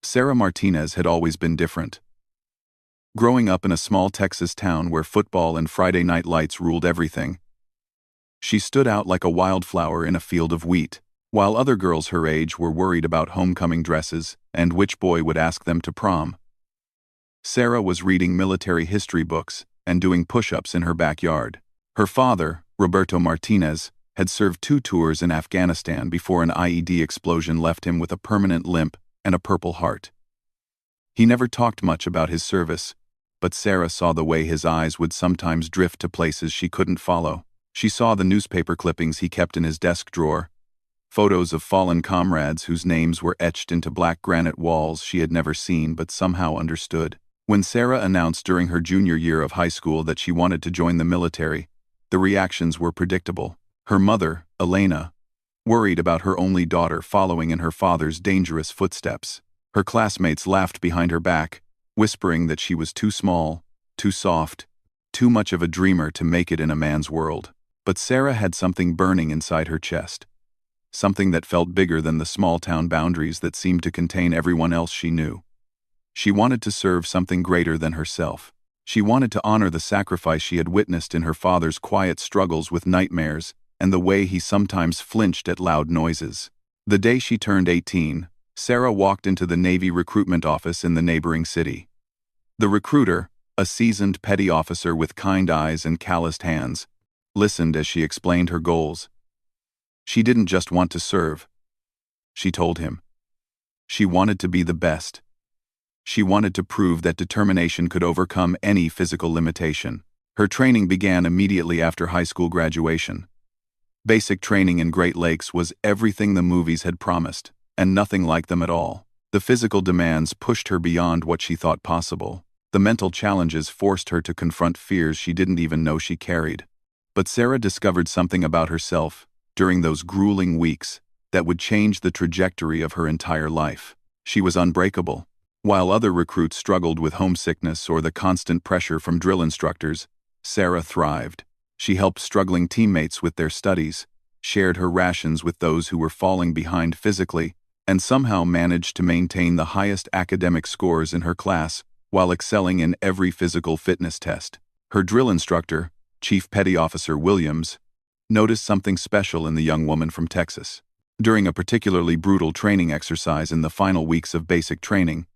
Sarah Martinez had always been different. Growing up in a small Texas town where football and Friday night lights ruled everything, she stood out like a wildflower in a field of wheat, while other girls her age were worried about homecoming dresses and which boy would ask them to prom. Sarah was reading military history books and doing push-ups in her backyard. Her father, Roberto Martinez, had served 2 tours in Afghanistan before an IED explosion left him with a permanent limp and a Purple Heart. He never talked much about his service, but Sarah saw the way his eyes would sometimes drift to places she couldn't follow. She saw the newspaper clippings he kept in his desk drawer, photos of fallen comrades whose names were etched into black granite walls she had never seen but somehow understood. When Sarah announced during her junior year of high school that she wanted to join the military, the reactions were predictable. Her mother, Elena, worried about her only daughter following in her father's dangerous footsteps. Her classmates laughed behind her back, whispering that she was too small, too soft, too much of a dreamer to make it in a man's world. But Sarah had something burning inside her chest. Something that felt bigger than the small-town boundaries that seemed to contain everyone else she knew. She wanted to serve something greater than herself. She wanted to honor the sacrifice she had witnessed in her father's quiet struggles with nightmares and the way he sometimes flinched at loud noises. The day she turned 18, Sarah walked into the Navy recruitment office in the neighboring city. The recruiter, a seasoned petty officer with kind eyes and calloused hands, listened as she explained her goals. She didn't just want to serve, she told him. She wanted to be the best. She wanted to prove that determination could overcome any physical limitation. Her training began immediately after high school graduation. Basic training in Great Lakes was everything the movies had promised, and nothing like them at all. The physical demands pushed her beyond what she thought possible. The mental challenges forced her to confront fears she didn't even know she carried. But Sarah discovered something about herself during those grueling weeks that would change the trajectory of her entire life. She was unbreakable. While other recruits struggled with homesickness or the constant pressure from drill instructors, Sarah thrived. She helped struggling teammates with their studies, shared her rations with those who were falling behind physically, and somehow managed to maintain the highest academic scores in her class while excelling in every physical fitness test. Her drill instructor, Chief Petty Officer Williams, noticed something special in the young woman from Texas. During a particularly brutal training exercise in the final weeks of basic training,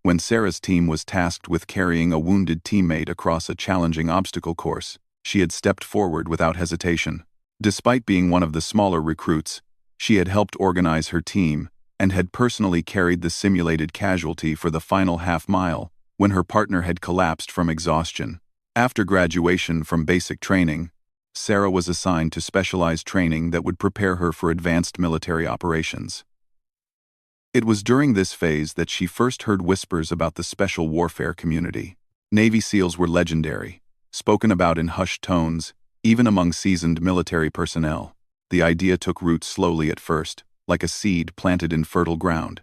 when Sarah's team was tasked with carrying a wounded teammate across a challenging obstacle course, she had stepped forward without hesitation. Despite being one of the smaller recruits, she had helped organize her team and had personally carried the simulated casualty for the final half-mile when her partner had collapsed from exhaustion. After graduation from basic training, Sarah was assigned to specialized training that would prepare her for advanced military operations. It was during this phase that she first heard whispers about the special warfare community. Navy SEALs were legendary, spoken about in hushed tones, even among seasoned military personnel. The idea took root slowly at first, like a seed planted in fertile ground.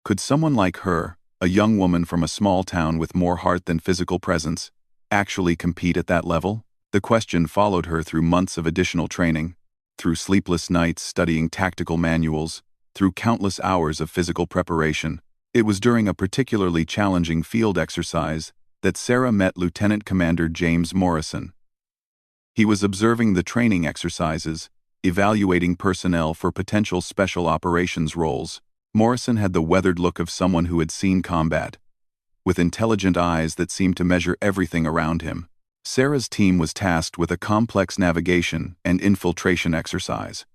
Could someone like her, a young woman from a small town with more heart than physical presence, actually compete at that level? The question followed her through months of additional training, through sleepless nights studying tactical manuals, through countless hours of physical preparation. It was during a particularly challenging field exercise that Sarah met Lieutenant Commander James Morrison. He was observing the training exercises, evaluating personnel for potential special operations roles. Morrison had the weathered look of someone who had seen combat, with intelligent eyes that seemed to measure everything around him. Sarah's team was tasked with a complex navigation and infiltration exercise.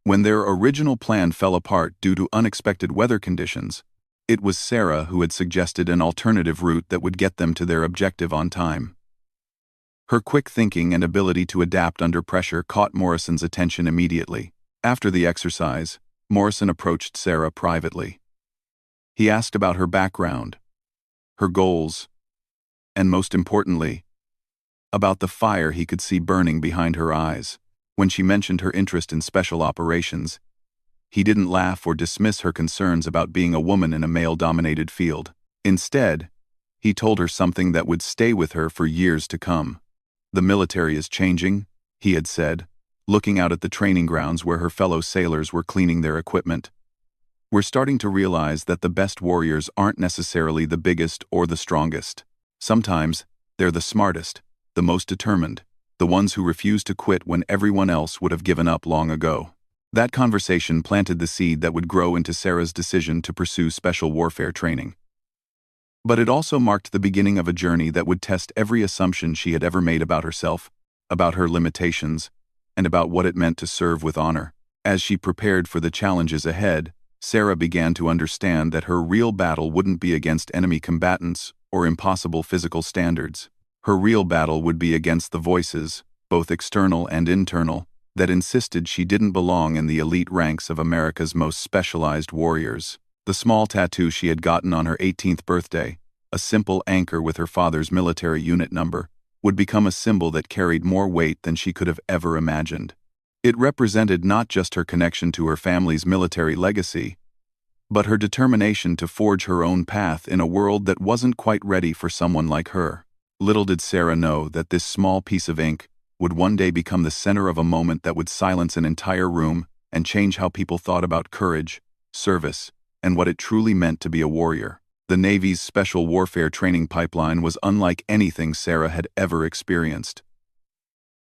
When their original plan fell apart due to unexpected weather conditions, it was Sarah who had suggested an alternative route that would get them to their objective on time. Her quick thinking and ability to adapt under pressure caught Morrison's attention immediately. After the exercise, Morrison approached Sarah privately. He asked about her background, her goals, and most importantly, about the fire he could see burning behind her eyes. When she mentioned her interest in special operations, he didn't laugh or dismiss her concerns about being a woman in a male-dominated field. Instead, he told her something that would stay with her for years to come. "The military is changing," he had said, looking out at the training grounds where her fellow sailors were cleaning their equipment. We're starting to realize that the best warriors aren't necessarily the biggest or the strongest. Sometimes, they're the smartest, the most determined, the ones who refuse to quit when everyone else would have given up long ago. That conversation planted the seed that would grow into Sarah's decision to pursue special warfare training. But it also marked the beginning of a journey that would test every assumption she had ever made about herself, about her limitations, and about what it meant to serve with honor. As she prepared for the challenges ahead, Sarah began to understand that her real battle wouldn't be against enemy combatants or impossible physical standards. Her real battle would be against the voices, both external and internal, that insisted she didn't belong in the elite ranks of America's most specialized warriors. The small tattoo she had gotten on her 18th birthday, a simple anchor with her father's military unit number, would become a symbol that carried more weight than she could have ever imagined. It represented not just her connection to her family's military legacy, but her determination to forge her own path in a world that wasn't quite ready for someone like her. Little did Sarah know that this small piece of ink would one day become the center of a moment that would silence an entire room and change how people thought about courage, service, and what it truly meant to be a warrior. The Navy's special warfare training pipeline was unlike anything Sarah had ever experienced.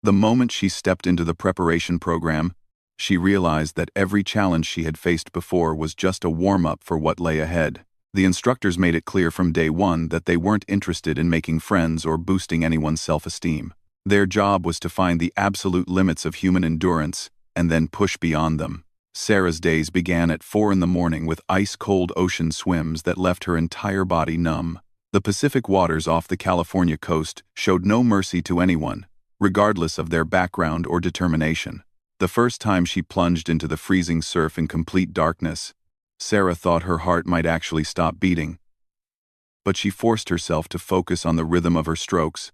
The moment she stepped into the preparation program, she realized that every challenge she had faced before was just a warm-up for what lay ahead. The instructors made it clear from day one that they weren't interested in making friends or boosting anyone's self-esteem. Their job was to find the absolute limits of human endurance and then push beyond them. Sarah's days began at 4 in the morning with ice-cold ocean swims that left her entire body numb. The Pacific waters off the California coast showed no mercy to anyone, regardless of their background or determination. The first time she plunged into the freezing surf in complete darkness, Sarah thought her heart might actually stop beating. But she forced herself to focus on the rhythm of her strokes,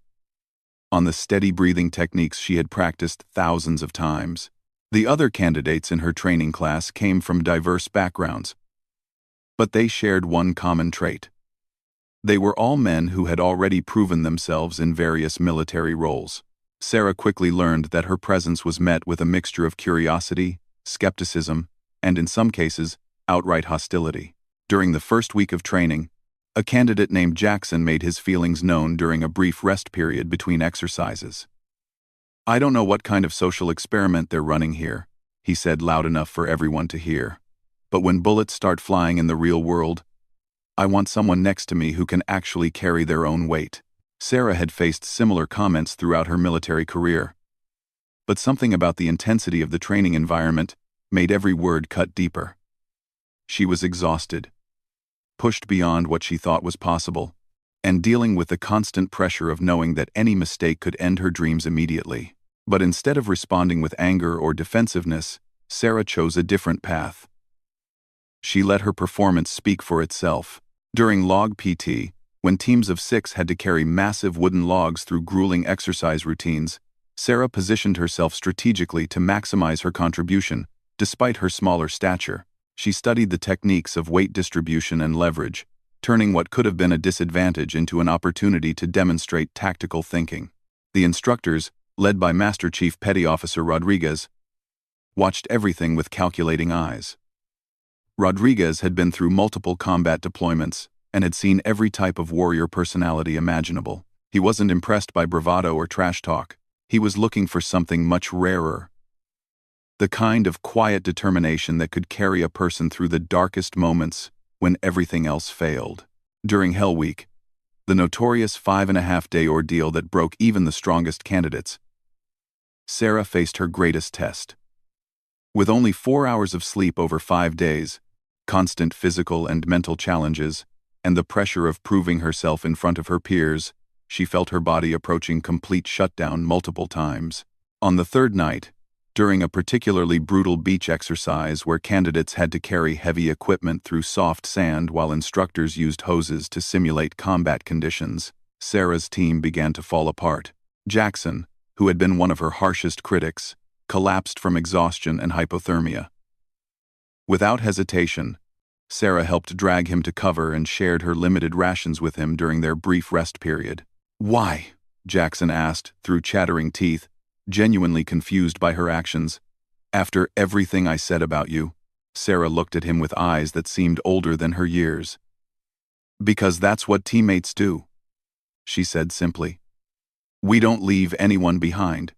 on the steady breathing techniques she had practiced thousands of times. The other candidates in her training class came from diverse backgrounds, but they shared one common trait. They were all men who had already proven themselves in various military roles. Sarah quickly learned that her presence was met with a mixture of curiosity, skepticism, and in some cases, outright hostility. During the first week of training, a candidate named Jackson made his feelings known during a brief rest period between exercises. "I don't know what kind of social experiment they're running here," he said loud enough for everyone to hear. "But when bullets start flying in the real world, I want someone next to me who can actually carry their own weight." Sarah had faced similar comments throughout her military career, but something about the intensity of the training environment made every word cut deeper. She was exhausted, pushed beyond what she thought was possible, and dealing with the constant pressure of knowing that any mistake could end her dreams immediately. But instead of responding with anger or defensiveness, Sarah chose a different path. She let her performance speak for itself. During log PT, when teams of 6 had to carry massive wooden logs through grueling exercise routines, Sarah positioned herself strategically to maximize her contribution, despite her smaller stature. She studied the techniques of weight distribution and leverage, turning what could have been a disadvantage into an opportunity to demonstrate tactical thinking. The instructors, led by Master Chief Petty Officer Rodriguez, watched everything with calculating eyes. Rodriguez had been through multiple combat deployments and had seen every type of warrior personality imaginable. He wasn't impressed by bravado or trash talk. He was looking for something much rarer. The kind of quiet determination that could carry a person through the darkest moments when everything else failed. During Hell Week, the notorious 5.5-day ordeal that broke even the strongest candidates, Sarah faced her greatest test. With only 4 hours of sleep over 5 days, constant physical and mental challenges, and the pressure of proving herself in front of her peers, she felt her body approaching complete shutdown multiple times. On the third night, during a particularly brutal beach exercise where candidates had to carry heavy equipment through soft sand while instructors used hoses to simulate combat conditions, Sarah's team began to fall apart. Jackson, who had been one of her harshest critics, collapsed from exhaustion and hypothermia. Without hesitation, Sarah helped drag him to cover and shared her limited rations with him during their brief rest period. "Why?" Jackson asked, through chattering teeth, genuinely confused by her actions. "After everything I said about you." Sarah looked at him with eyes that seemed older than her years. "Because that's what teammates do," she said simply. "We don't leave anyone behind,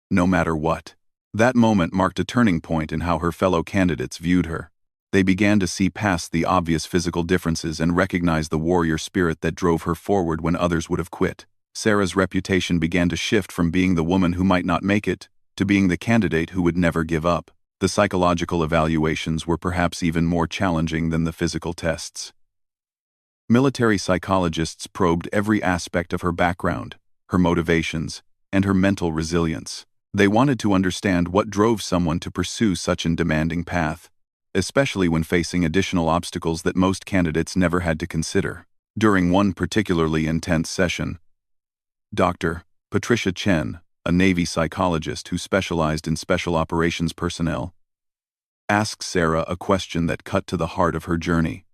no matter what." That moment marked a turning point in how her fellow candidates viewed her. They began to see past the obvious physical differences and recognize the warrior spirit that drove her forward when others would have quit. Sarah's reputation began to shift from being the woman who might not make it to being the candidate who would never give up. The psychological evaluations were perhaps even more challenging than the physical tests. Military psychologists probed every aspect of her background, her motivations, and her mental resilience. They wanted to understand what drove someone to pursue such a demanding path, especially when facing additional obstacles that most candidates never had to consider. During one particularly intense session, Dr. Patricia Chen, a Navy psychologist who specialized in special operations personnel, asked Sarah a question that cut to the heart of her journey.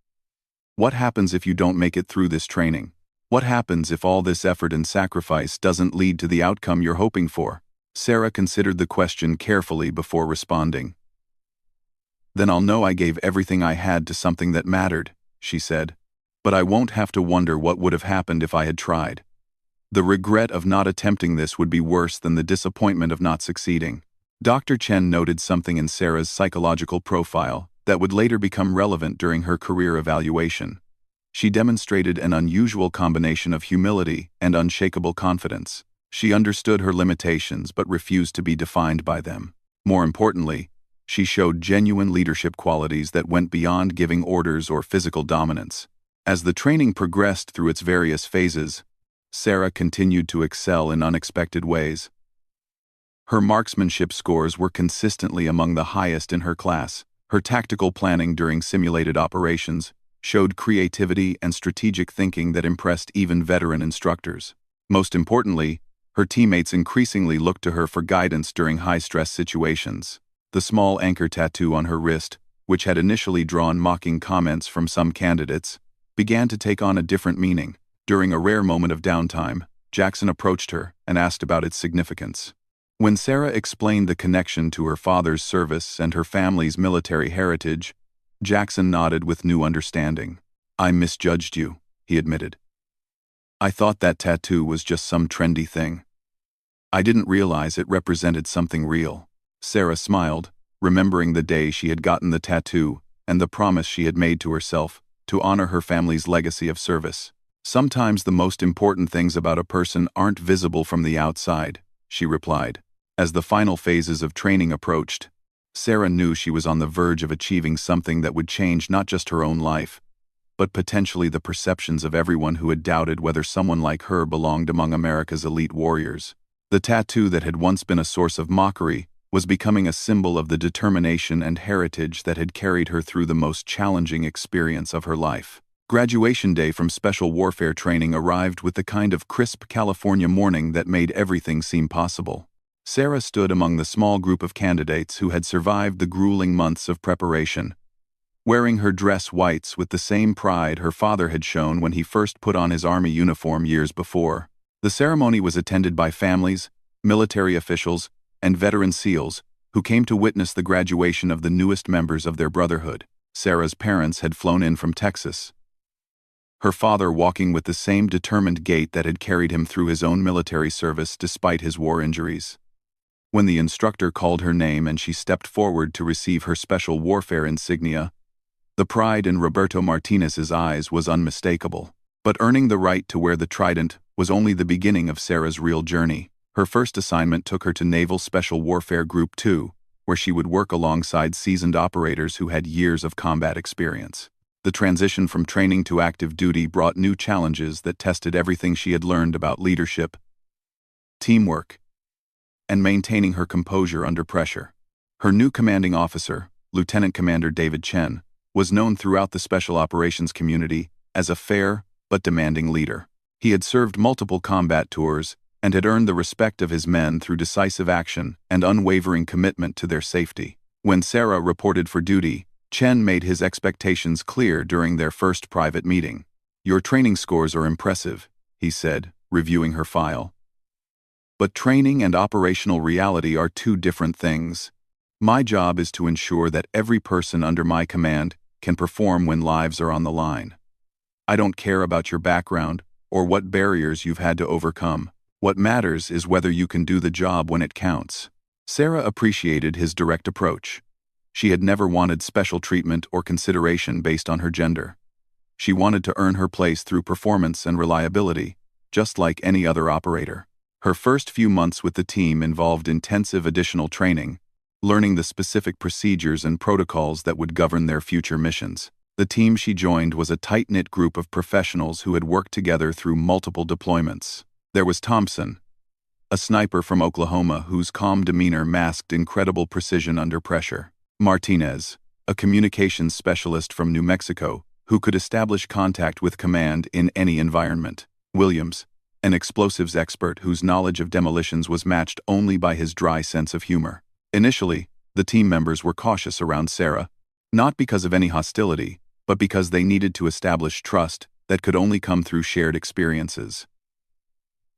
"What happens if you don't make it through this training? What happens if all this effort and sacrifice doesn't lead to the outcome you're hoping for?" Sarah considered the question carefully before responding. "Then I'll know I gave everything I had to something that mattered," she said. "But I won't have to wonder what would have happened if I had tried. The regret of not attempting this would be worse than the disappointment of not succeeding." Dr. Chen noted something in Sarah's psychological profile that would later become relevant during her career evaluation. She demonstrated an unusual combination of humility and unshakable confidence. She understood her limitations but refused to be defined by them. More importantly, she showed genuine leadership qualities that went beyond giving orders or physical dominance. As the training progressed through its various phases, Sarah continued to excel in unexpected ways. Her marksmanship scores were consistently among the highest in her class. Her tactical planning during simulated operations showed creativity and strategic thinking that impressed even veteran instructors. Most importantly, her teammates increasingly looked to her for guidance during high-stress situations. The small anchor tattoo on her wrist, which had initially drawn mocking comments from some candidates, began to take on a different meaning. During a rare moment of downtime, Jackson approached her and asked about its significance. When Sarah explained the connection to her father's service and her family's military heritage, Jackson nodded with new understanding. "I misjudged you," he admitted. "I thought that tattoo was just some trendy thing. I didn't realize it represented something real." Sarah smiled, remembering the day she had gotten the tattoo and the promise she had made to herself to honor her family's legacy of service. "Sometimes the most important things about a person aren't visible from the outside," she replied. As the final phases of training approached, Sarah knew she was on the verge of achieving something that would change not just her own life, but potentially the perceptions of everyone who had doubted whether someone like her belonged among America's elite warriors. The tattoo that had once been a source of mockery was becoming a symbol of the determination and heritage that had carried her through the most challenging experience of her life. Graduation day from special warfare training arrived with the kind of crisp California morning that made everything seem possible. Sarah stood among the small group of candidates who had survived the grueling months of preparation, wearing her dress whites with the same pride her father had shown when he first put on his army uniform years before. The ceremony was attended by families, military officials, and veteran SEALs who came to witness the graduation of the newest members of their brotherhood. Sarah's parents had flown in from Texas, her father walking with the same determined gait that had carried him through his own military service despite his war injuries. When the instructor called her name and she stepped forward to receive her special warfare insignia, the pride in Roberto Martinez's eyes was unmistakable. But earning the right to wear the trident was only the beginning of Sarah's real journey. Her first assignment took her to Naval Special Warfare Group 2, where she would work alongside seasoned operators who had years of combat experience. The transition from training to active duty brought new challenges that tested everything she had learned about leadership, teamwork, and maintaining her composure under pressure. Her new commanding officer, Lieutenant Commander David Chen, was known throughout the special operations community as a fair but demanding leader. He had served multiple combat tours and had earned the respect of his men through decisive action and unwavering commitment to their safety. When Sarah reported for duty, Chen made his expectations clear during their first private meeting. "Your training scores are impressive," he said, reviewing her file. "But training and operational reality are two different things. My job is to ensure that every person under my command can perform when lives are on the line. I don't care about your background or what barriers you've had to overcome. What matters is whether you can do the job when it counts. Sarah appreciated his direct approach. She had never wanted special treatment or consideration based on her gender. She wanted to earn her place through performance and reliability, just like any other operator. Her first few months with the team involved intensive additional training, learning the specific procedures and protocols that would govern their future missions. The team she joined was a tight-knit group of professionals who had worked together through multiple deployments. There was Thompson, a sniper from Oklahoma whose calm demeanor masked incredible precision under pressure. Martinez, a communications specialist from New Mexico who could establish contact with command in any environment. Williams, an explosives expert whose knowledge of demolitions was matched only by his dry sense of humor. Initially, the team members were cautious around Sarah, not because of any hostility, but because they needed to establish trust that could only come through shared experiences.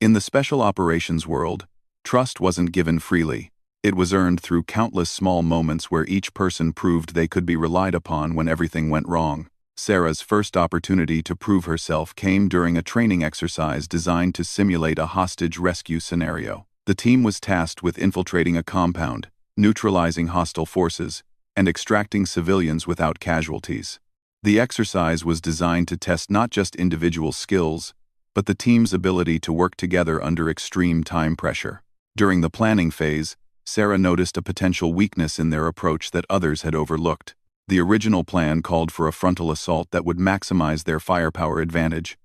In the special operations world, trust wasn't given freely. It was earned through countless small moments where each person proved they could be relied upon when everything went wrong. Sarah's first opportunity to prove herself came during a training exercise designed to simulate a hostage rescue scenario. The team was tasked with infiltrating a compound, neutralizing hostile forces, and extracting civilians without casualties. The exercise was designed to test not just individual skills, but the team's ability to work together under extreme time pressure. During the planning phase, Sarah noticed a potential weakness in their approach that others had overlooked. The original plan called for a frontal assault that would maximize their firepower advantage,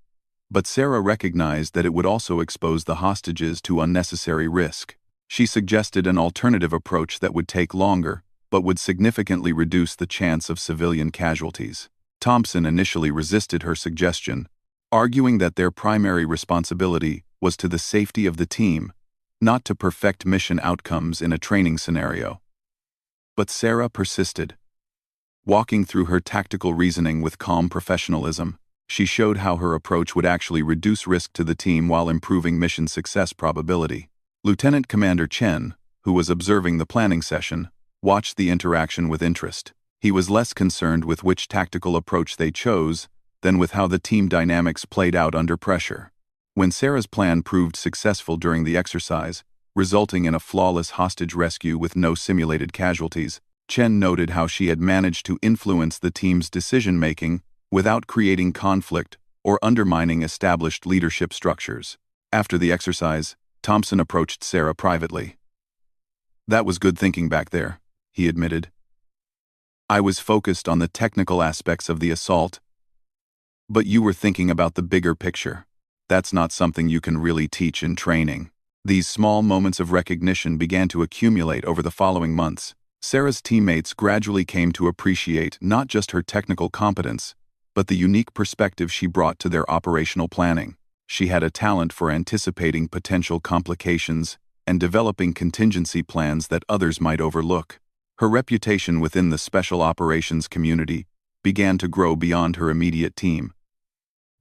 but Sarah recognized that it would also expose the hostages to unnecessary risk. She suggested an alternative approach that would take longer, but would significantly reduce the chance of civilian casualties. Thompson initially resisted her suggestion, arguing that their primary responsibility was to the safety of the team, not to perfect mission outcomes in a training scenario. But Sarah persisted. Walking through her tactical reasoning with calm professionalism, she showed how her approach would actually reduce risk to the team while improving mission success probability. Lieutenant Commander Chen, who was observing the planning session, watched the interaction with interest. He was less concerned with which tactical approach they chose than with how the team dynamics played out under pressure. When Sarah's plan proved successful during the exercise, resulting in a flawless hostage rescue with no simulated casualties, Chen noted how she had managed to influence the team's decision-making without creating conflict or undermining established leadership structures. After the exercise, Thompson approached Sarah privately. "That was good thinking back there," he admitted. "I was focused on the technical aspects of the assault, but you were thinking about the bigger picture. That's not something you can really teach in training." These small moments of recognition began to accumulate over the following months. Sarah's teammates gradually came to appreciate not just her technical competence, but the unique perspective she brought to their operational planning. She had a talent for anticipating potential complications and developing contingency plans that others might overlook. Her reputation within the special operations community began to grow beyond her immediate team.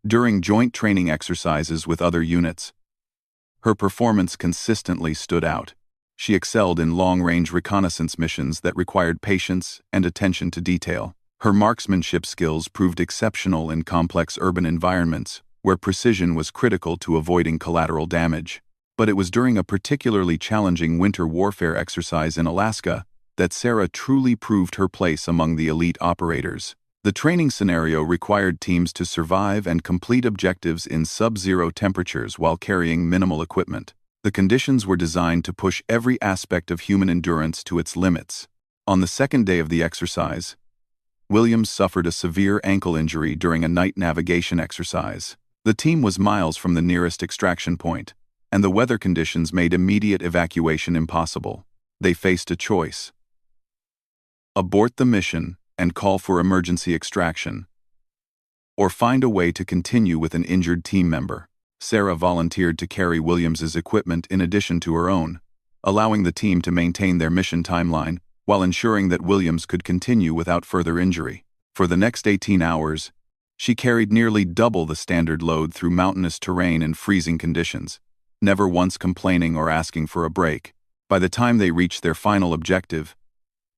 During joint training exercises with other units, her performance consistently stood out. She excelled in long-range reconnaissance missions that required patience and attention to detail. Her marksmanship skills proved exceptional in complex urban environments, where precision was critical to avoiding collateral damage. But it was during a particularly challenging winter warfare exercise in Alaska that Sarah truly proved her place among the elite operators. The training scenario required teams to survive and complete objectives in sub-zero temperatures while carrying minimal equipment. The conditions were designed to push every aspect of human endurance to its limits. On the second day of the exercise, Williams suffered a severe ankle injury during a night navigation exercise. The team was miles from the nearest extraction point, and the weather conditions made immediate evacuation impossible. They faced a choice: abort the mission and call for emergency extraction, or find a way to continue with an injured team member. Sarah volunteered to carry Williams's equipment in addition to her own, allowing the team to maintain their mission timeline while ensuring that Williams could continue without further injury. For the next 18 hours, she carried nearly double the standard load through mountainous terrain and freezing conditions, never once complaining or asking for a break. By the time they reached their final objective,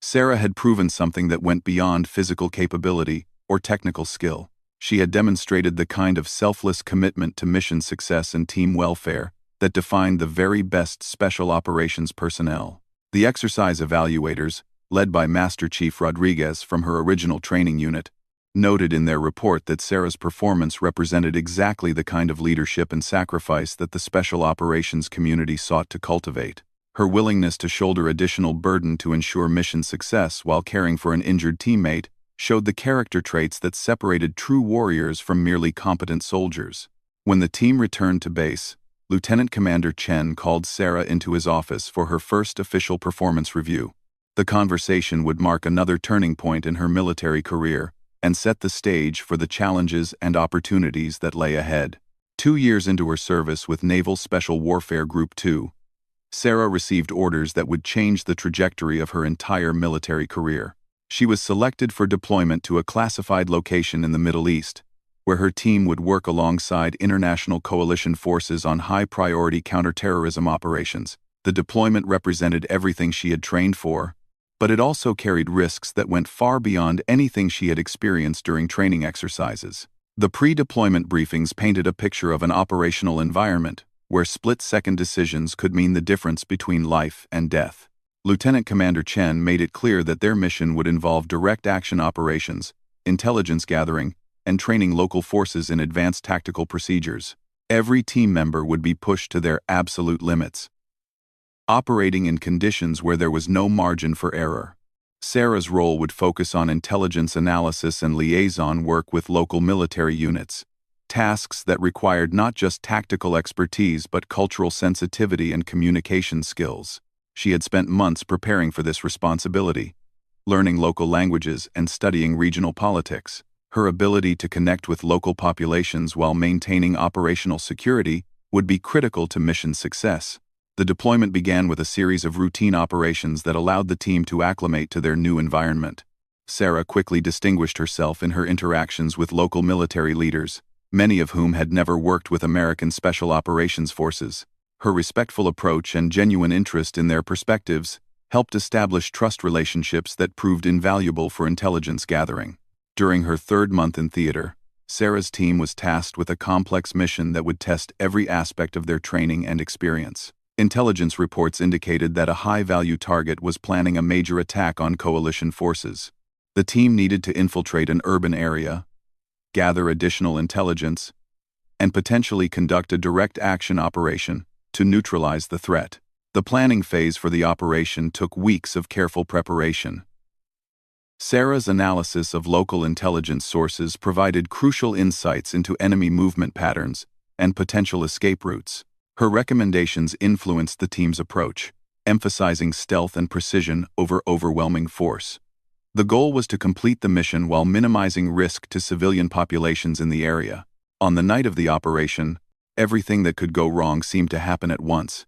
Sarah had proven something that went beyond physical capability or technical skill. She had demonstrated the kind of selfless commitment to mission success and team welfare that defined the very best special operations personnel. The exercise evaluators, led by Master Chief Rodriguez from her original training unit, noted in their report that Sarah's performance represented exactly the kind of leadership and sacrifice that the special operations community sought to cultivate. Her willingness to shoulder additional burden to ensure mission success while caring for an injured teammate showed the character traits that separated true warriors from merely competent soldiers. When the team returned to base, Lieutenant Commander Chen called Sarah into his office for her first official performance review. The conversation would mark another turning point in her military career and set the stage for the challenges and opportunities that lay ahead. 2 years into her service with Naval Special Warfare Group 2, Sarah received orders that would change the trajectory of her entire military career. She was selected for deployment to a classified location in the Middle East, where her team would work alongside international coalition forces on high-priority counterterrorism operations. The deployment represented everything she had trained for, but it also carried risks that went far beyond anything she had experienced during training exercises. The pre-deployment briefings painted a picture of an operational environment where split-second decisions could mean the difference between life and death. Lieutenant Commander Chen made it clear that their mission would involve direct action operations, intelligence gathering, and training local forces in advanced tactical procedures. Every team member would be pushed to their absolute limits, operating in conditions where there was no margin for error. Sarah's role would focus on intelligence analysis and liaison work with local military units, tasks that required not just tactical expertise but cultural sensitivity and communication skills. She had spent months preparing for this responsibility, learning local languages and studying regional politics. Her ability to connect with local populations while maintaining operational security would be critical to mission success. The deployment began with a series of routine operations that allowed the team to acclimate to their new environment. Sarah quickly distinguished herself in her interactions with local military leaders, many of whom had never worked with American Special Operations Forces. Her respectful approach and genuine interest in their perspectives helped establish trust relationships that proved invaluable for intelligence gathering. During her 3rd month in theater, Sarah's team was tasked with a complex mission that would test every aspect of their training and experience. Intelligence reports indicated that a high-value target was planning a major attack on coalition forces. The team needed to infiltrate an urban area, gather additional intelligence, and potentially conduct a direct action operation to neutralize the threat. The planning phase for the operation took weeks of careful preparation. Sarah's analysis of local intelligence sources provided crucial insights into enemy movement patterns and potential escape routes. Her recommendations influenced the team's approach, emphasizing stealth and precision over overwhelming force. The goal was to complete the mission while minimizing risk to civilian populations in the area. On the night of the operation, everything that could go wrong seemed to happen at once.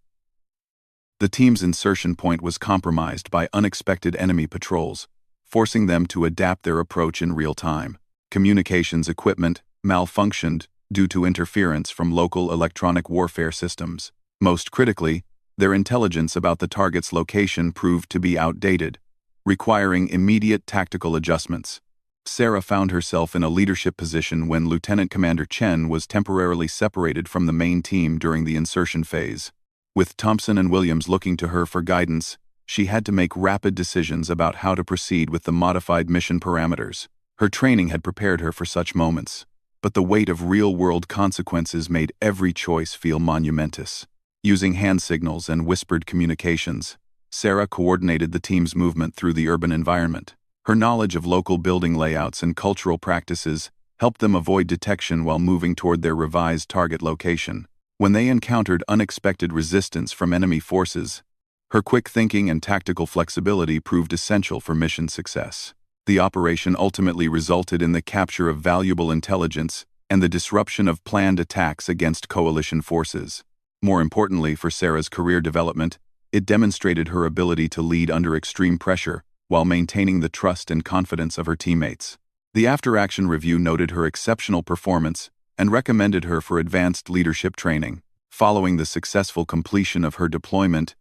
The team's insertion point was compromised by unexpected enemy patrols, forcing them to adapt their approach in real time. Communications equipment malfunctioned due to interference from local electronic warfare systems. Most critically, their intelligence about the target's location proved to be outdated, requiring immediate tactical adjustments. Sarah found herself in a leadership position when Lieutenant Commander Chen was temporarily separated from the main team during the insertion phase. With Thompson and Williams looking to her for guidance, she had to make rapid decisions about how to proceed with the modified mission parameters. Her training had prepared her for such moments, but the weight of real-world consequences made every choice feel monumentous. Using hand signals and whispered communications, Sarah coordinated the team's movement through the urban environment. Her knowledge of local building layouts and cultural practices helped them avoid detection while moving toward their revised target location. When they encountered unexpected resistance from enemy forces, her quick thinking and tactical flexibility proved essential for mission success. The operation ultimately resulted in the capture of valuable intelligence and the disruption of planned attacks against coalition forces. More importantly for Sarah's career development, it demonstrated her ability to lead under extreme pressure while maintaining the trust and confidence of her teammates. The after-action review noted her exceptional performance and recommended her for advanced leadership training. Following the successful completion of her deployment,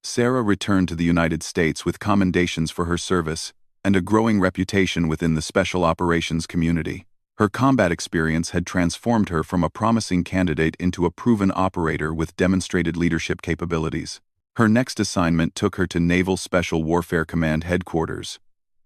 Sarah returned to the United States with commendations for her service and a growing reputation within the special operations community. Her combat experience had transformed her from a promising candidate into a proven operator with demonstrated leadership capabilities. Her next assignment took her to Naval Special Warfare Command headquarters,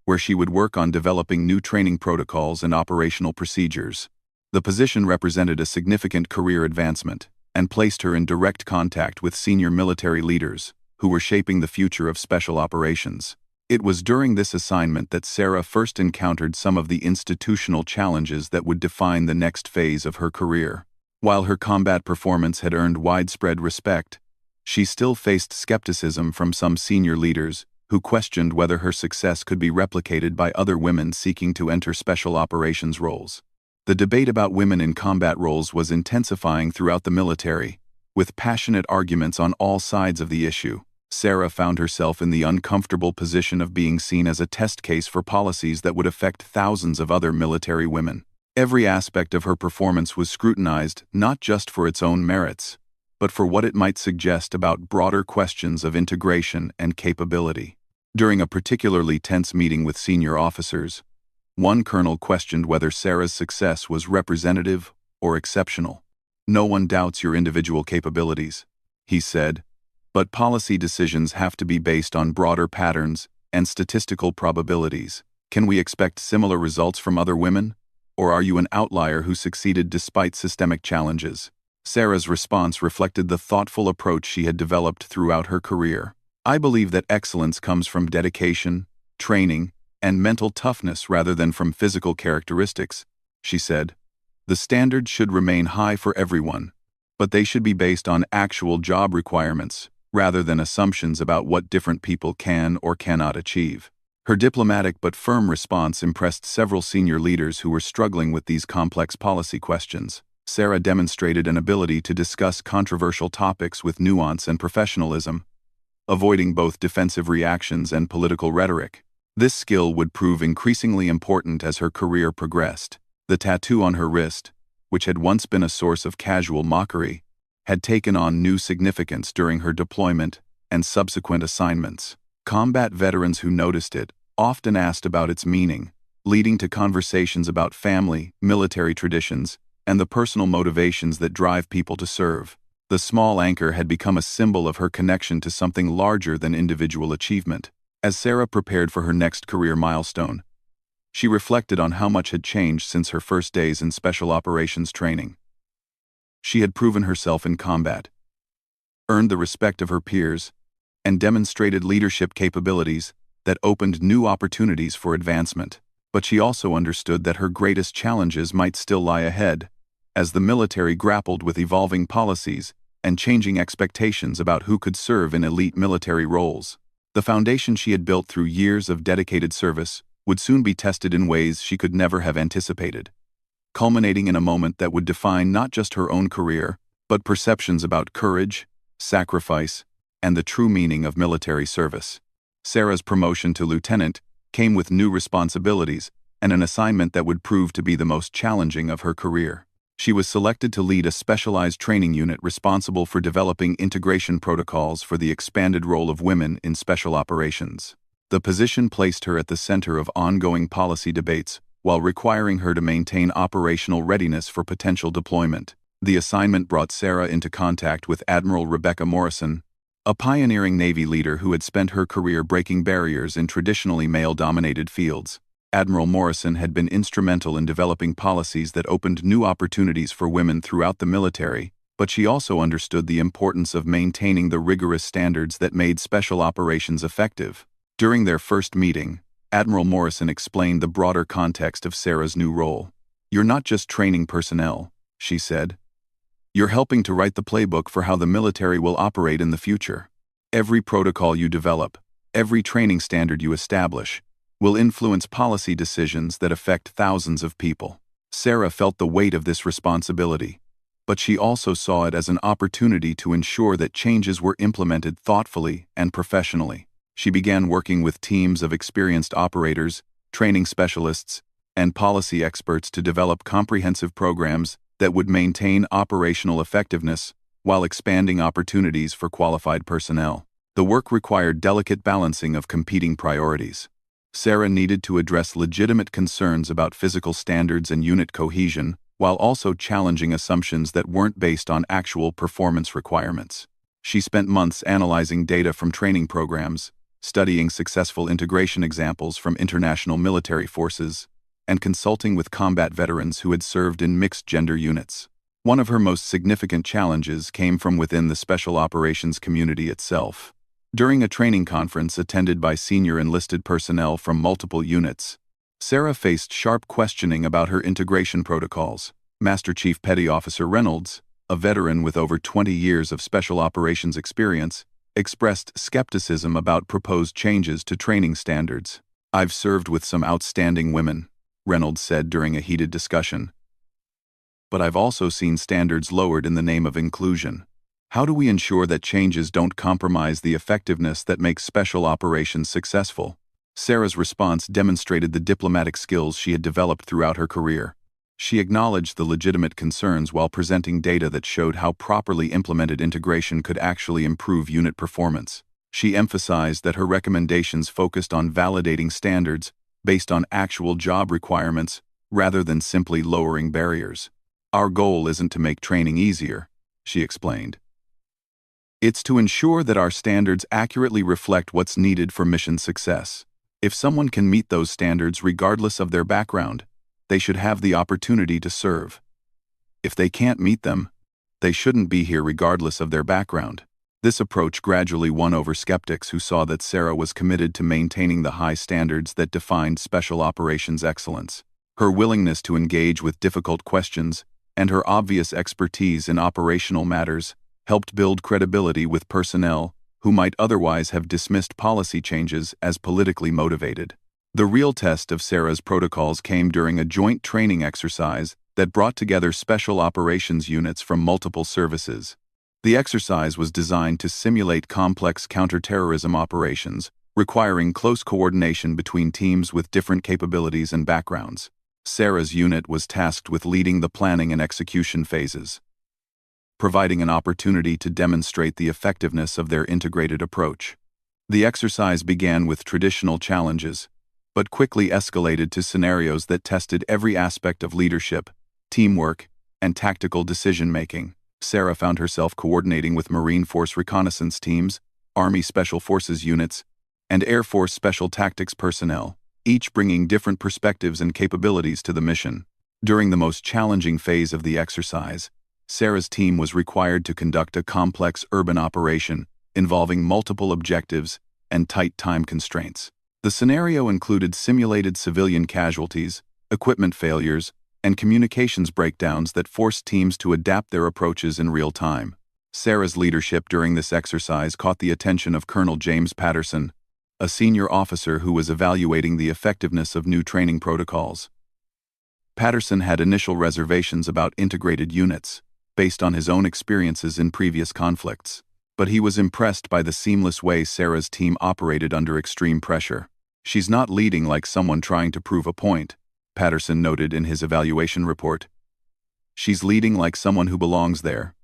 where she would work on developing new training protocols and operational procedures. The position represented a significant career advancement and placed her in direct contact with senior military leaders who were shaping the future of special operations. It was during this assignment that Sarah first encountered some of the institutional challenges that would define the next phase of her career. While her combat performance had earned widespread respect, she still faced skepticism from some senior leaders who questioned whether her success could be replicated by other women seeking to enter special operations roles. The debate about women in combat roles was intensifying throughout the military, with passionate arguments on all sides of the issue. Sarah found herself in the uncomfortable position of being seen as a test case for policies that would affect thousands of other military women. Every aspect of her performance was scrutinized not just for its own merits, but for what it might suggest about broader questions of integration and capability. During a particularly tense meeting with senior officers, one colonel questioned whether Sarah's success was representative or exceptional. "No one doubts your individual capabilities," he said, "but policy decisions have to be based on broader patterns and statistical probabilities. Can we expect similar results from other women? Or are you an outlier who succeeded despite systemic challenges?" Sarah's response reflected the thoughtful approach she had developed throughout her career. "I believe that excellence comes from dedication, training, and mental toughness rather than from physical characteristics," she said. "The standards should remain high for everyone, but they should be based on actual job requirements, rather than assumptions about what different people can or cannot achieve." Her diplomatic but firm response impressed several senior leaders who were struggling with these complex policy questions. Sarah demonstrated an ability to discuss controversial topics with nuance and professionalism, avoiding both defensive reactions and political rhetoric. This skill would prove increasingly important as her career progressed. The tattoo on her wrist, which had once been a source of casual mockery, had taken on new significance during her deployment and subsequent assignments. Combat veterans who noticed it often asked about its meaning, leading to conversations about family, military traditions, and the personal motivations that drive people to serve. The small anchor had become a symbol of her connection to something larger than individual achievement. As Sarah prepared for her next career milestone, she reflected on how much had changed since her first days in special operations training. She had proven herself in combat, earned the respect of her peers, and demonstrated leadership capabilities that opened new opportunities for advancement. But she also understood that her greatest challenges might still lie ahead, as the military grappled with evolving policies and changing expectations about who could serve in elite military roles. The foundation she had built through years of dedicated service would soon be tested in ways she could never have anticipated, culminating in a moment that would define not just her own career, but perceptions about courage, sacrifice, and the true meaning of military service. Sarah's promotion to lieutenant came with new responsibilities and an assignment that would prove to be the most challenging of her career. She was selected to lead a specialized training unit responsible for developing integration protocols for the expanded role of women in special operations. The position placed her at the center of ongoing policy debates while requiring her to maintain operational readiness for potential deployment. The assignment brought Sarah into contact with Admiral Rebecca Morrison, a pioneering Navy leader who had spent her career breaking barriers in traditionally male-dominated fields. Admiral Morrison had been instrumental in developing policies that opened new opportunities for women throughout the military, but she also understood the importance of maintaining the rigorous standards that made special operations effective. During their first meeting, Admiral Morrison explained the broader context of Sarah's new role. "You're not just training personnel," she said. "You're helping to write the playbook for how the military will operate in the future. Every protocol you develop, every training standard you establish, will influence policy decisions that affect thousands of people." Sarah felt the weight of this responsibility, but she also saw it as an opportunity to ensure that changes were implemented thoughtfully and professionally. She began working with teams of experienced operators, training specialists, and policy experts to develop comprehensive programs that would maintain operational effectiveness while expanding opportunities for qualified personnel. The work required delicate balancing of competing priorities. Sarah needed to address legitimate concerns about physical standards and unit cohesion, while also challenging assumptions that weren't based on actual performance requirements. She spent months analyzing data from training programs, studying successful integration examples from international military forces, and consulting with combat veterans who had served in mixed-gender units. One of her most significant challenges came from within the special operations community itself. During a training conference attended by senior enlisted personnel from multiple units, Sarah faced sharp questioning about her integration protocols. Master Chief Petty Officer Reynolds, a veteran with over 20 years of special operations experience, expressed skepticism about proposed changes to training standards. "I've served with some outstanding women," Reynolds said during a heated discussion. "But I've also seen standards lowered in the name of inclusion. How do we ensure that changes don't compromise the effectiveness that makes special operations successful?" Sarah's response demonstrated the diplomatic skills she had developed throughout her career. She acknowledged the legitimate concerns while presenting data that showed how properly implemented integration could actually improve unit performance. She emphasized that her recommendations focused on validating standards based on actual job requirements rather than simply lowering barriers. "Our goal isn't to make training easier," she explained. "It's to ensure that our standards accurately reflect what's needed for mission success. If someone can meet those standards regardless of their background, they should have the opportunity to serve. If they can't meet them, they shouldn't be here regardless of their background." This approach gradually won over skeptics who saw that Sarah was committed to maintaining the high standards that defined special operations excellence. Her willingness to engage with difficult questions and her obvious expertise in operational matters helped build credibility with personnel who might otherwise have dismissed policy changes as politically motivated. The real test of Sarah's protocols came during a joint training exercise that brought together special operations units from multiple services. The exercise was designed to simulate complex counterterrorism operations, requiring close coordination between teams with different capabilities and backgrounds. Sarah's unit was tasked with leading the planning and execution phases, providing an opportunity to demonstrate the effectiveness of their integrated approach. The exercise began with traditional challenges, but quickly escalated to scenarios that tested every aspect of leadership, teamwork, and tactical decision-making. Sarah found herself coordinating with Marine Force reconnaissance teams, Army Special Forces units, and Air Force Special Tactics personnel, each bringing different perspectives and capabilities to the mission. During the most challenging phase of the exercise, Sarah's team was required to conduct a complex urban operation involving multiple objectives and tight time constraints. The scenario included simulated civilian casualties, equipment failures, and communications breakdowns that forced teams to adapt their approaches in real time. Sarah's leadership during this exercise caught the attention of Colonel James Patterson, a senior officer who was evaluating the effectiveness of new training protocols. Patterson had initial reservations about integrated units, based on his own experiences in previous conflicts, but he was impressed by the seamless way Sarah's team operated under extreme pressure. "She's not leading like someone trying to prove a point," Patterson noted in his evaluation report. "She's leading like someone who belongs there,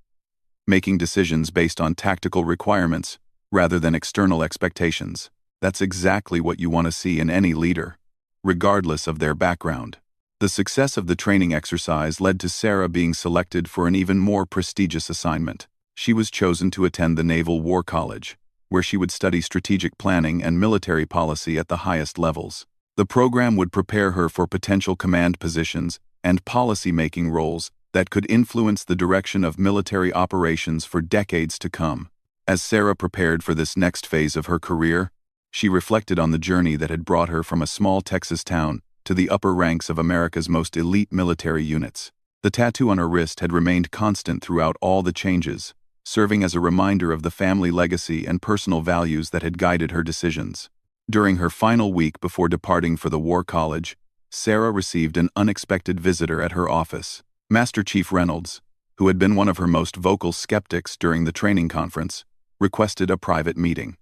making decisions based on tactical requirements rather than external expectations. That's exactly what you want to see in any leader, regardless of their background." The success of the training exercise led to Sarah being selected for an even more prestigious assignment. She was chosen to attend the Naval War College, where she would study strategic planning and military policy at the highest levels. The program would prepare her for potential command positions and policy-making roles that could influence the direction of military operations for decades to come. As Sarah prepared for this next phase of her career, she reflected on the journey that had brought her from a small Texas town to the upper ranks of America's most elite military units. The tattoo on her wrist had remained constant throughout all the changes, serving as a reminder of the family legacy and personal values that had guided her decisions. During her final week before departing for the War College, Sarah received an unexpected visitor at her office. Master Chief Reynolds, who had been one of her most vocal skeptics during the training conference, requested a private meeting.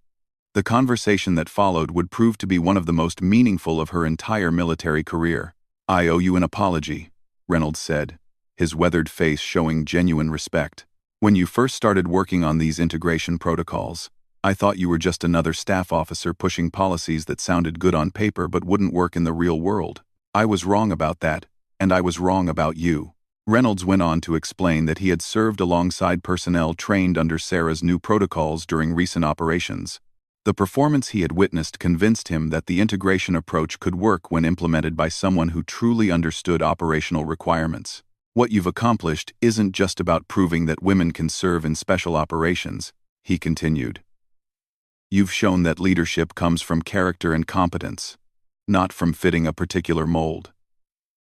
The conversation that followed would prove to be one of the most meaningful of her entire military career. "I owe you an apology," Reynolds said, his weathered face showing genuine respect. "When you first started working on these integration protocols, I thought you were just another staff officer pushing policies that sounded good on paper but wouldn't work in the real world. I was wrong about that, and I was wrong about you." Reynolds went on to explain that he had served alongside personnel trained under Sarah's new protocols during recent operations. The performance he had witnessed convinced him that the integration approach could work when implemented by someone who truly understood operational requirements. "What you've accomplished isn't just about proving that women can serve in special operations," he continued. "You've shown that leadership comes from character and competence, not from fitting a particular mold.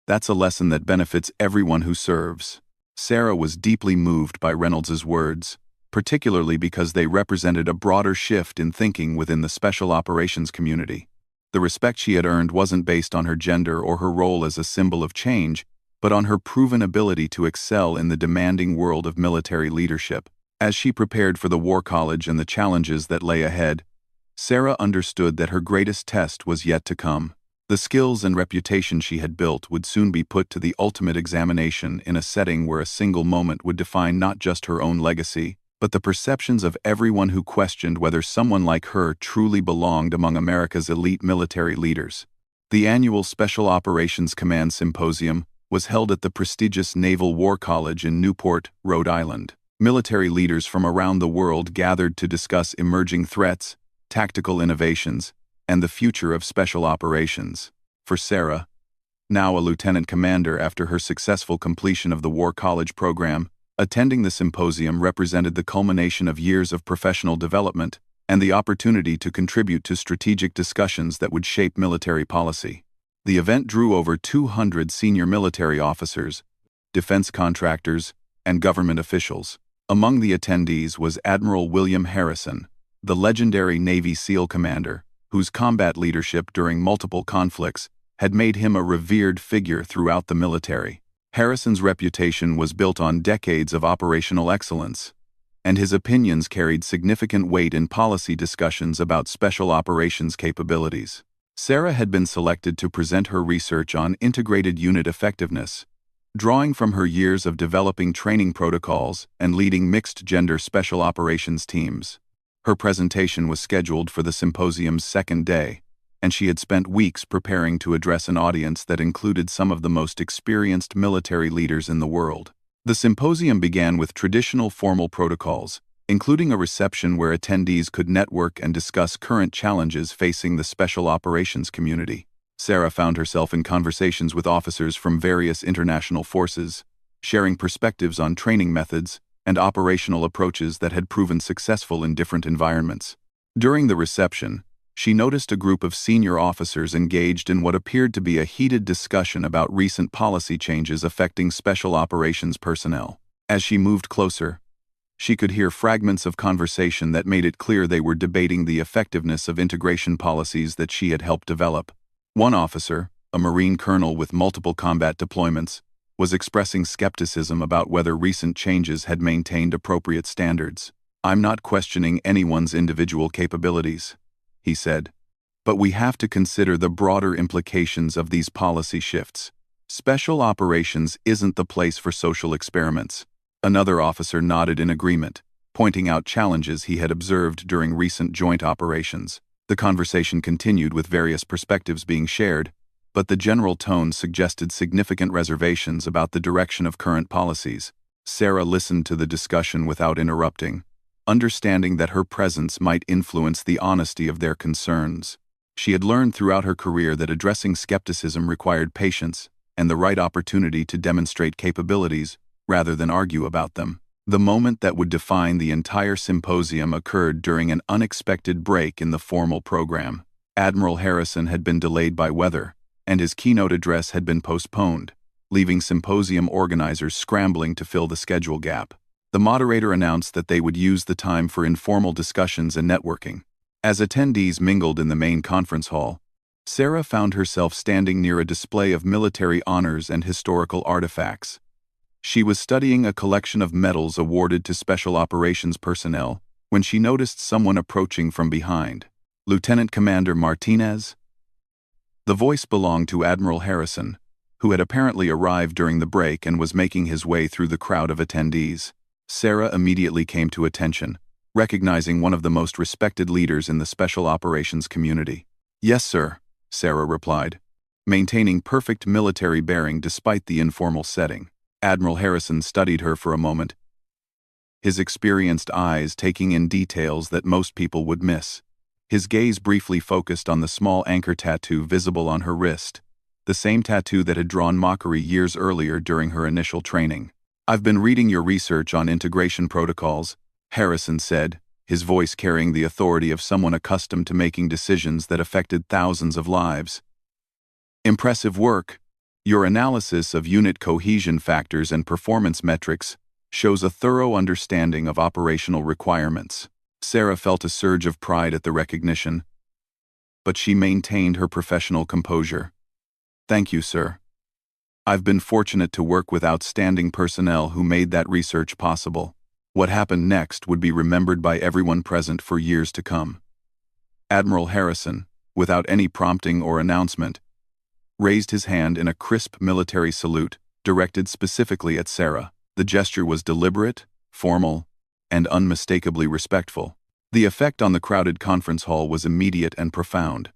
That's a lesson that benefits everyone who serves." Sarah was deeply moved by Reynolds's words, particularly because they represented a broader shift in thinking within the special operations community. The respect she had earned wasn't based on her gender or her role as a symbol of change, but on her proven ability to excel in the demanding world of military leadership. As she prepared for the War College and the challenges that lay ahead, Sarah understood that her greatest test was yet to come. The skills and reputation she had built would soon be put to the ultimate examination in a setting where a single moment would define not just her own legacy, but the perceptions of everyone who questioned whether someone like her truly belonged among America's elite military leaders. The annual Special Operations Command Symposium was held at the prestigious Naval War College in Newport, Rhode Island. Military leaders from around the world gathered to discuss emerging threats, tactical innovations, and the future of special operations. For Sarah, now a lieutenant commander after her successful completion of the War College program, attending the symposium represented the culmination of years of professional development and the opportunity to contribute to strategic discussions that would shape military policy. The event drew over 200 senior military officers, defense contractors, and government officials. Among the attendees was Admiral William Harrison, the legendary Navy SEAL commander, whose combat leadership during multiple conflicts had made him a revered figure throughout the military. Harrison's reputation was built on decades of operational excellence, and his opinions carried significant weight in policy discussions about special operations capabilities. Sarah had been selected to present her research on integrated unit effectiveness, drawing from her years of developing training protocols and leading mixed-gender special operations teams. Her presentation was scheduled for the symposium's second day, and she had spent weeks preparing to address an audience that included some of the most experienced military leaders in the world. The symposium began with traditional formal protocols, including a reception where attendees could network and discuss current challenges facing the special operations community. Sarah found herself in conversations with officers from various international forces, sharing perspectives on training methods and operational approaches that had proven successful in different environments. During the reception, she noticed a group of senior officers engaged in what appeared to be a heated discussion about recent policy changes affecting special operations personnel. As she moved closer, she could hear fragments of conversation that made it clear they were debating the effectiveness of integration policies that she had helped develop. One officer, a Marine colonel with multiple combat deployments, was expressing skepticism about whether recent changes had maintained appropriate standards. "I'm not questioning anyone's individual capabilities," he said, "but we have to consider the broader implications of these policy shifts. Special operations isn't the place for social experiments." Another officer nodded in agreement, pointing out challenges he had observed during recent joint operations. The conversation continued with various perspectives being shared, but the general tone suggested significant reservations about the direction of current policies. Sarah listened to the discussion without interrupting, understanding that her presence might influence the honesty of their concerns. She had learned throughout her career that addressing skepticism required patience and the right opportunity to demonstrate capabilities rather than argue about them. The moment that would define the entire symposium occurred during an unexpected break in the formal program. Admiral Harrison had been delayed by weather, and his keynote address had been postponed, leaving symposium organizers scrambling to fill the schedule gap. The moderator announced that they would use the time for informal discussions and networking. As attendees mingled in the main conference hall, Sarah found herself standing near a display of military honors and historical artifacts. She was studying a collection of medals awarded to special operations personnel when she noticed someone approaching from behind. "Lieutenant Commander Martinez?" The voice belonged to Admiral Harrison, who had apparently arrived during the break and was making his way through the crowd of attendees. Sarah immediately came to attention, recognizing one of the most respected leaders in the special operations community. "Yes, sir," Sarah replied, maintaining perfect military bearing despite the informal setting. Admiral Harrison studied her for a moment, his experienced eyes taking in details that most people would miss. His gaze briefly focused on the small anchor tattoo visible on her wrist, the same tattoo that had drawn mockery years earlier during her initial training. "I've been reading your research on integration protocols," Harrison said, his voice carrying the authority of someone accustomed to making decisions that affected thousands of lives. "Impressive work. Your analysis of unit cohesion factors and performance metrics shows a thorough understanding of operational requirements." Sarah felt a surge of pride at the recognition, but she maintained her professional composure. "Thank you, sir. I've been fortunate to work with outstanding personnel who made that research possible." What happened next would be remembered by everyone present for years to come. Admiral Harrison, without any prompting or announcement, raised his hand in a crisp military salute directed specifically at Sarah. The gesture was deliberate, formal, and unmistakably respectful. The effect on the crowded conference hall was immediate and profound.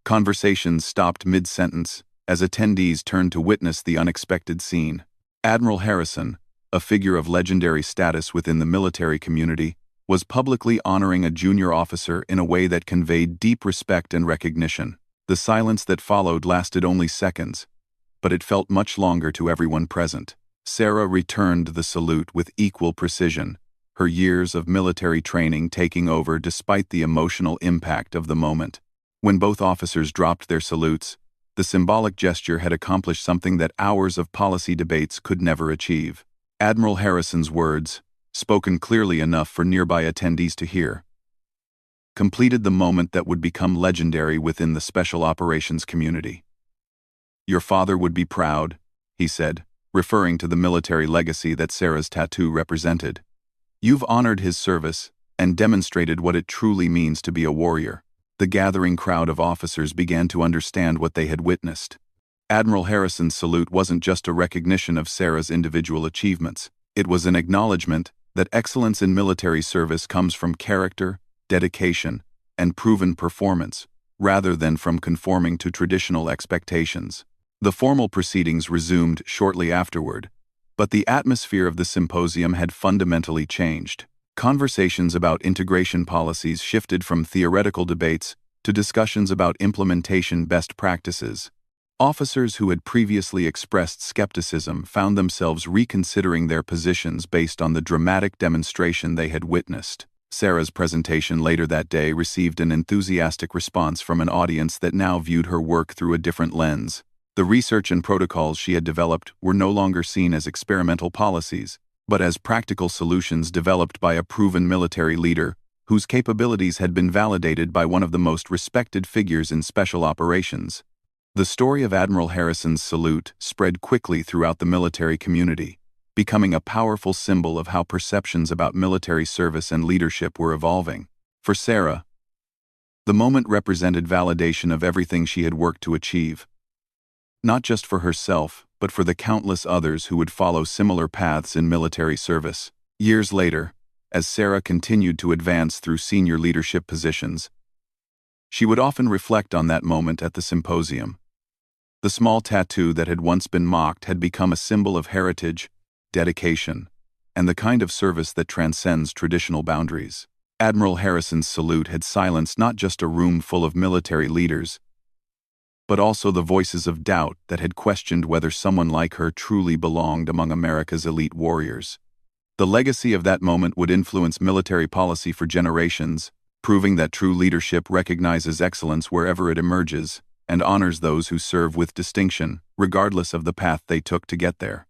Conversations stopped mid-sentence as attendees turned to witness the unexpected scene. Admiral Harrison, a figure of legendary status within the military community, was publicly honoring a junior officer in a way that conveyed deep respect and recognition. The silence that followed lasted only seconds, but it felt much longer to everyone present. Sarah returned the salute with equal precision, her years of military training taking over despite the emotional impact of the moment. When both officers dropped their salutes, the symbolic gesture had accomplished something that hours of policy debates could never achieve. Admiral Harrison's words, spoken clearly enough for nearby attendees to hear, completed the moment that would become legendary within the special operations community. "Your father would be proud," he said, referring to the military legacy that Sarah's tattoo represented. "You've honored his service and demonstrated what it truly means to be a warrior." The gathering crowd of officers began to understand what they had witnessed. Admiral Harrison's salute wasn't just a recognition of Sarah's individual achievements. It was an acknowledgement that excellence in military service comes from character, dedication, and proven performance, rather than from conforming to traditional expectations. The formal proceedings resumed shortly afterward, but the atmosphere of the symposium had fundamentally changed. Conversations about integration policies shifted from theoretical debates to discussions about implementation best practices. Officers who had previously expressed skepticism found themselves reconsidering their positions based on the dramatic demonstration they had witnessed. Sarah's presentation later that day received an enthusiastic response from an audience that now viewed her work through a different lens. The research and protocols she had developed were no longer seen as experimental policies, but as practical solutions developed by a proven military leader whose capabilities had been validated by one of the most respected figures in special operations. The story of Admiral Harrison's salute spread quickly throughout the military community, becoming a powerful symbol of how perceptions about military service and leadership were evolving. For Sarah, the moment represented validation of everything she had worked to achieve, not just for herself, but for the countless others who would follow similar paths in military service. Years later, as Sarah continued to advance through senior leadership positions, she would often reflect on that moment at the symposium. The small tattoo that had once been mocked had become a symbol of heritage, dedication, and the kind of service that transcends traditional boundaries. Admiral Harrison's salute had silenced not just a room full of military leaders, but also the voices of doubt that had questioned whether someone like her truly belonged among America's elite warriors. The legacy of that moment would influence military policy for generations, proving that true leadership recognizes excellence wherever it emerges and honors those who serve with distinction, regardless of the path they took to get there.